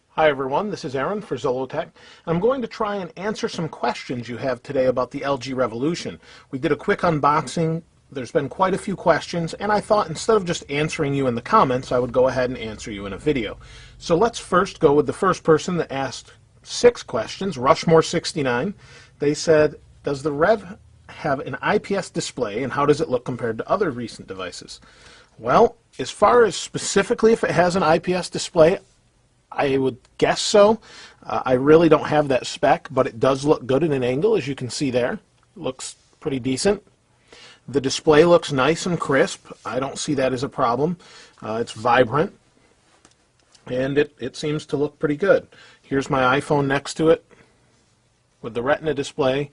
Hi everyone, this is Aaron for Zollotech. I'm going to try and answer some questions you have today about the LG Revolution. We did a quick unboxing, there's been quite a few questions, and I thought instead of just answering you in the comments, I would go ahead and answer you in a video. So let's first go with the first person that asked 6 questions, Rushmore69. They said, does the Rev have an IPS display and how does it look compared to other recent devices? Well, as far as specifically if it has an IPS display, I would guess so. I really don't have that spec, but it does look good at an angle, as you can see there. It looks pretty decent. The display looks nice and crisp. I don't see that as a problem. It's vibrant, and it seems to look pretty good. Here's my iPhone next to it with the Retina display.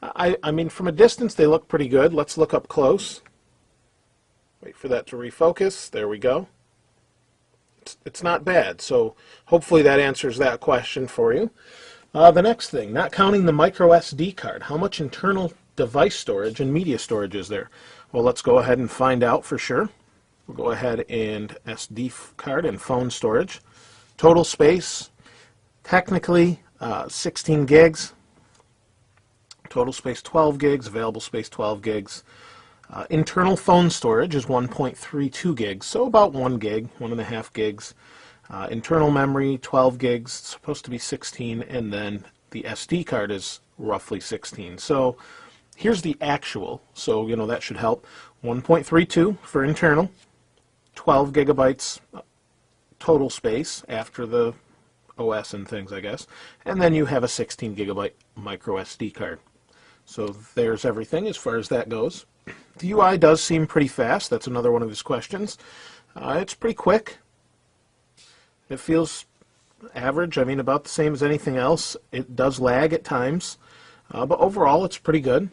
I mean, from a distance, they look pretty good. Let's look up close. Wait for that to refocus. There we go. It's not bad, so hopefully that answers that question for you. The next thing, not counting the micro SD card, how much internal device storage and media storage is there? Well, let's go ahead and find out for sure. We'll go ahead and SD card and phone storage. Total space, technically 16 gigs. Total space 12 gigs, available space 12 gigs. Internal phone storage is 1.32 gigs, so about 1 gig, 1.5 gigs. Internal memory, 12 gigs, supposed to be 16, and then the SD card is roughly 16. So here's the actual, so you know that should help. 1.32 for internal, 12 gigabytes total space after the OS and things, I guess, and then you have a 16 gigabyte micro SD card. So there's everything as far as that goes. The UI does seem pretty fast. That's another one of his questions. It's pretty quick. It feels average. I mean, about the same as anything else. It does lag at times, but overall it's pretty good.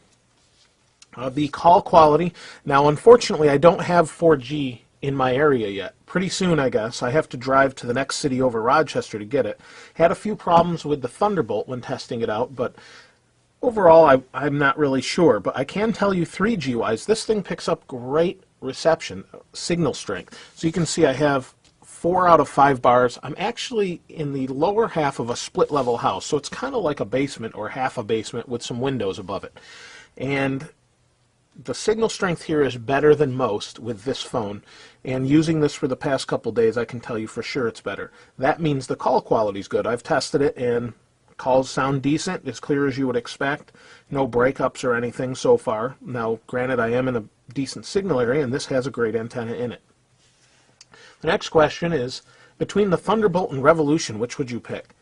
The call quality. Now, unfortunately, I don't have 4G in my area yet. Pretty soon, I guess. I have to drive to the next city over, Rochester, to get it. Had a few problems with the Thunderbolt when testing it out, but overall, I'm not really sure, but I can tell you 3G-wise, this thing picks up great reception, signal strength. So you can see I have 4 out of 5 bars. I'm actually in the lower half of a split-level house, so it's kind of like a basement or half a basement with some windows above it. And the signal strength here is better than most with this phone, and using this for the past couple days, I can tell you for sure it's better. That means the call quality is good. I've tested it, and calls sound decent, as clear as you would expect. No breakups or anything so far. Now, granted, I am in a decent signal area, and this has a great antenna in it. The next question is, between the Thunderbolt and Revolution, which would you pick?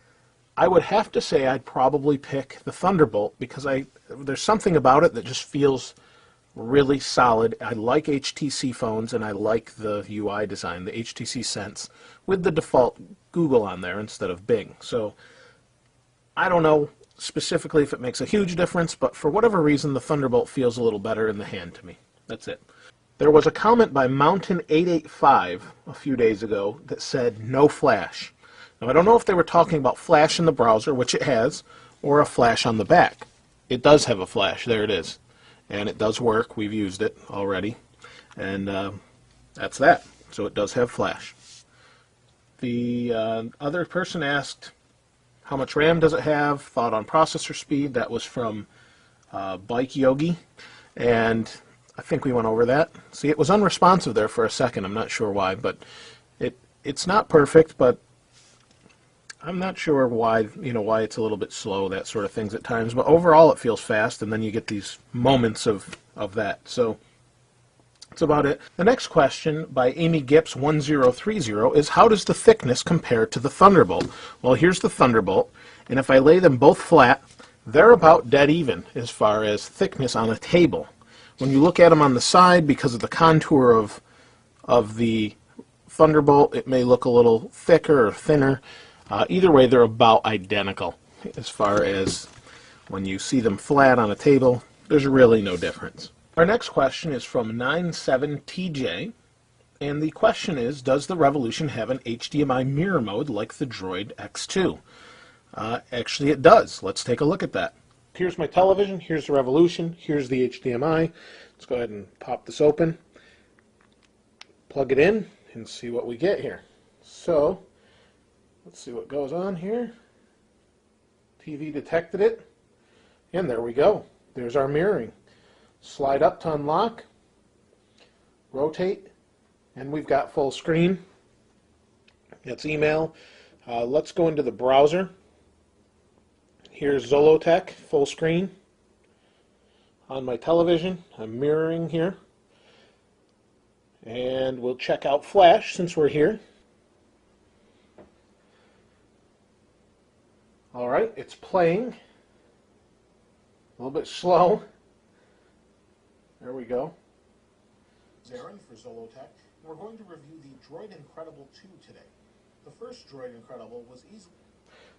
I would have to say I'd probably pick the Thunderbolt because there's something about it that just feels really solid. I like HTC phones, and I like the UI design, the HTC Sense, with the default Google on there instead of Bing. So I don't know specifically if it makes a huge difference, but for whatever reason, the Thunderbolt feels a little better in the hand to me. That's it. There was a comment by Mountain885 a few days ago that said, no flash. Now, I don't know if they were talking about flash in the browser, which it has, or a flash on the back. It does have a flash. There it is. And it does work. We've used it already. And that's that. So it does have flash. The other person asked, how much RAM does it have? Thought on processor speed. That was from Bike Yogi, and I think we went over that. See, it was unresponsive there for a second. I'm not sure why, but it's not perfect. But I'm not sure why why it's a little bit slow, that sort of things at times. But overall, it feels fast, and then you get these moments of that. So that's about it. The next question by Amy Gips 1030 is, how does the thickness compare to the Thunderbolt? Well, here's the Thunderbolt, and if I lay them both flat, they're about dead even as far as thickness on a table. When you look at them on the side, because of the contour of the Thunderbolt, it may look a little thicker or thinner. Either way, they're about identical as far as when you see them flat on a table. There's really no difference. Our next question is from 97TJ, and the question is, does the Revolution have an HDMI mirror mode like the Droid X2? Actually, it does. Let's take a look at that. Here's my television, here's the Revolution, here's the HDMI. Let's go ahead and pop this open. plug it in and see what we get here. So, let's see what goes on here. TV detected it, and there we go. There's our mirroring. Slide up to unlock, rotate, and we've got full screen. That's email. Let's go into the browser. Here's Zollotech, full screen. On my television, I'm mirroring here. And we'll check out Flash since we're here. Alright, it's playing. A little bit slow. There we go. Aaron for Zollotech. We're going to review the Droid Incredible 2 today. The first Droid Incredible was easily...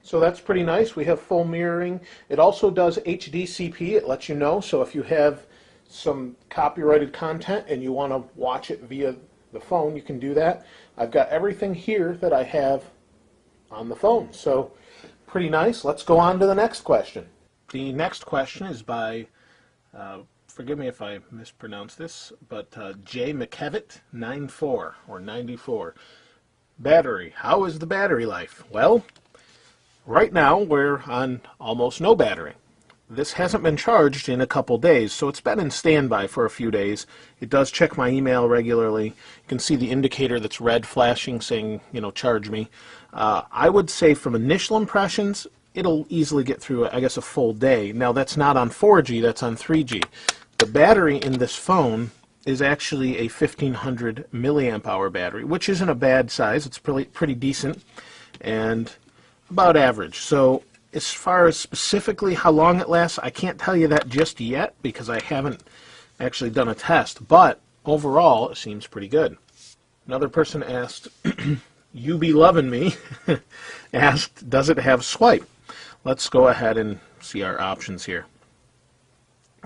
So that's pretty nice. We have full mirroring. It also does HDCP. It lets you know. So if you have some copyrighted content and you want to watch it via the phone, you can do that. I've got everything here that I have on the phone. So pretty nice. Let's go on to the next question. The next question is by, forgive me if I mispronounce this, but J. McKevitt 94 or 94. Battery. How is the battery life? Well, right now we're on almost no battery. This hasn't been charged in a couple days, so it's been in standby for a few days. It does check my email regularly. You can see the indicator that's red flashing saying, you know, charge me. I would say from initial impressions, it'll easily get through, I guess, a full day. Now, that's not on 4G, that's on 3G. The battery in this phone is actually a 1500 milliamp hour battery, which isn't a bad size. It's pretty decent and about average. So as far as specifically how long it lasts, I can't tell you that just yet because I haven't actually done a test, but overall it seems pretty good. Another person asked, You Be Lovin' Me, asked, does it have swipe? Let's go ahead and see our options here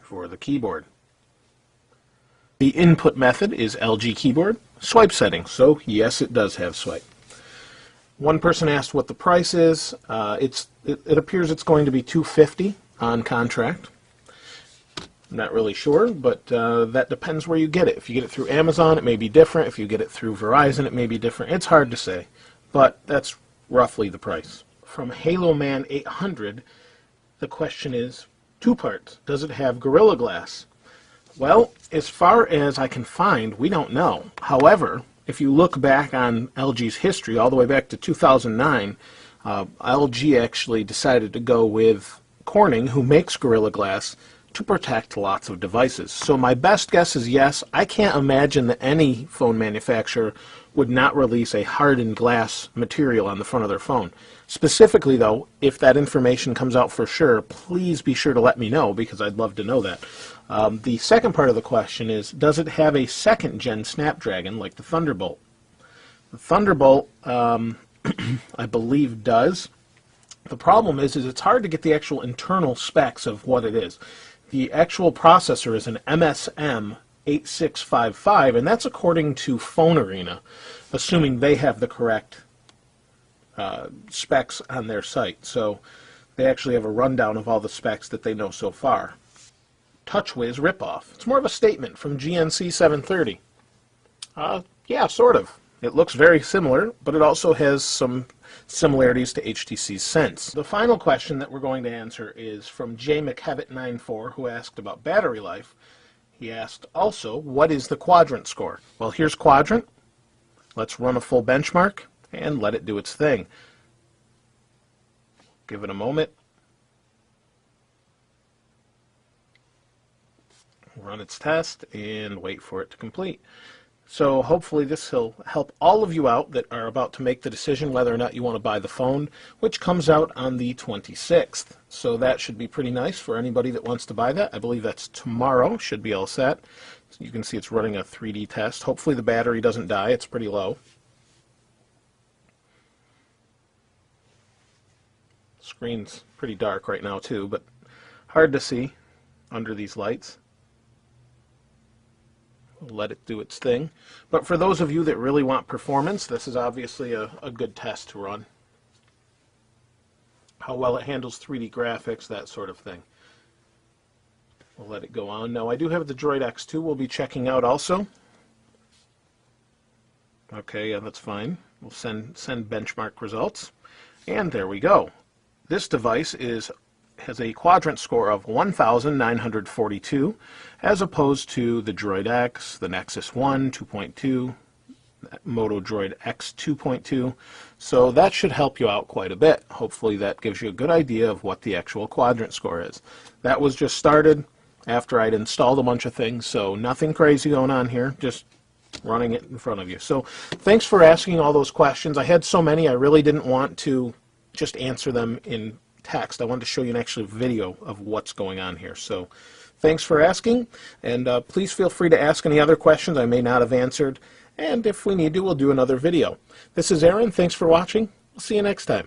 for the keyboard. The input method is LG keyboard, swipe settings, so yes, it does have swipe. One person asked what the price is. It appears it's going to be $250 on contract. I'm not really sure, but that depends where you get it. If you get it through Amazon, it may be different. If you get it through Verizon, it may be different. It's hard to say, but that's roughly the price. From Halo Man 800, the question is two parts. Does it have Gorilla Glass? Well, as far as I can find, we don't know. However, if you look back on LG's history, all the way back to 2009, LG actually decided to go with Corning, who makes Gorilla Glass, to protect lots of devices. So my best guess is yes. I can't imagine that any phone manufacturer would not release a hardened glass material on the front of their phone. Specifically, though, if that information comes out for sure, please be sure to let me know because I'd love to know that. The second part of the question is, does it have a second-gen Snapdragon like the Thunderbolt? The Thunderbolt, I believe, does. The problem is it's hard to get the actual internal specs of what it is. The actual processor is an MSM 8655, and that's according to Phone Arena, assuming they have the correct specs on their site. So they actually have a rundown of all the specs that they know so far. TouchWiz ripoff. It's more of a statement from GNC 730. Yeah, sort of. It looks very similar, but it also has some similarities to HTC Sense. The final question that we're going to answer is from J. McKevitt94, who asked about battery life. He asked also, what is the quadrant score? Well, here's quadrant. Let's run a full benchmark and let it do its thing. Give it a moment. Run its test and wait for it to complete. So hopefully this will help all of you out that are about to make the decision whether or not you want to buy the phone, which comes out on the 26th. So that should be pretty nice for anybody that wants to buy that. I believe that's tomorrow. Should be all set. So you can see it's running a 3D test. Hopefully the battery doesn't die. It's pretty low. Screen's pretty dark right now too, but hard to see under these lights. Let it do its thing. But for those of you that really want performance, this is obviously a good test to run. How well it handles 3D graphics, that sort of thing. We'll let it go on. Now I do have the Droid X2 we'll be checking out also. Okay, yeah, that's fine. We'll send benchmark results. And there we go. This device has a quadrant score of 1,942 as opposed to the Droid X, the Nexus 1 2.2, Moto Droid X 2.2. So that should help you out quite a bit. Hopefully that gives you a good idea of what the actual quadrant score is. That was just started after I'd installed a bunch of things, so nothing crazy going on here, just running it in front of you. So thanks for asking all those questions. I had so many I really didn't want to just answer them in text. I wanted to show you an actual video of what's going on here. So thanks for asking, and please feel free to ask any other questions I may not have answered, and if we need to, we'll do another video. This is Aaron. Thanks for watching. We'll see you next time.